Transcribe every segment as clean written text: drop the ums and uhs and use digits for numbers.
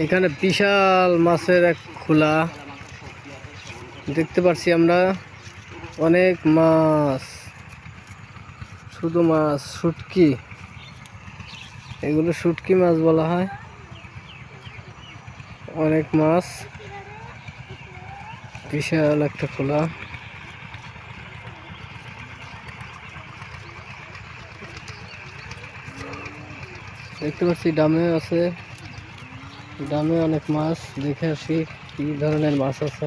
এখানে বিশাল মাছের এক খোলা দেখতে পাচ্ছি আমরা। অনেক মাছ, শুধু মাছ, শুটকি, এগুলো শুটকি মাছ বলা হয়। অনেক মাছ, বিশাল একটা খোলা। দেখতে পাচ্ছি ডামে আছে, ডামে অনেক মাছ। দেখে আসি কি ধরনের মাছ আছে।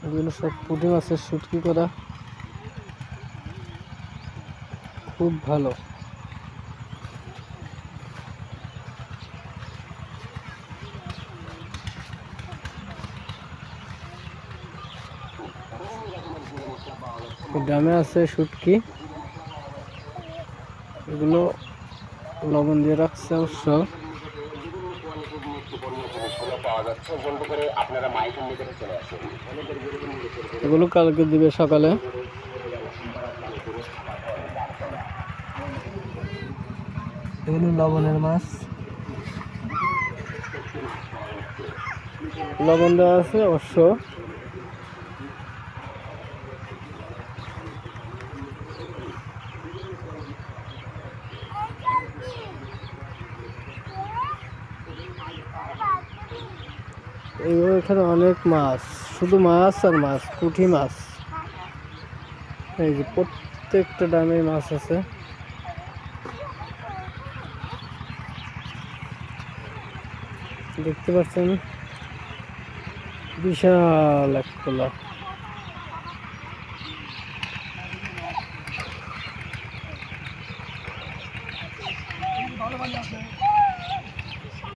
এগুলো সব পুঁটি মাছের শুটকি করা, খুব ভালো। ডামে আছে শুটকি, এগুলো লবণ দিয়ে রাখছে অবশ্য। এগুলো কালকে দিবে সকালে। এগুলো লবণের মাছ, লবণ দেওয়া আছে অবশ্য। এখানে অনেক মাছ, শুধু মাছ আর মাছ, পুঁটি মাছ। এই যে প্রত্যেকটা ডামে মাছ আছে। দেখতে পাচ্ছেন বিশাল এক খোলা।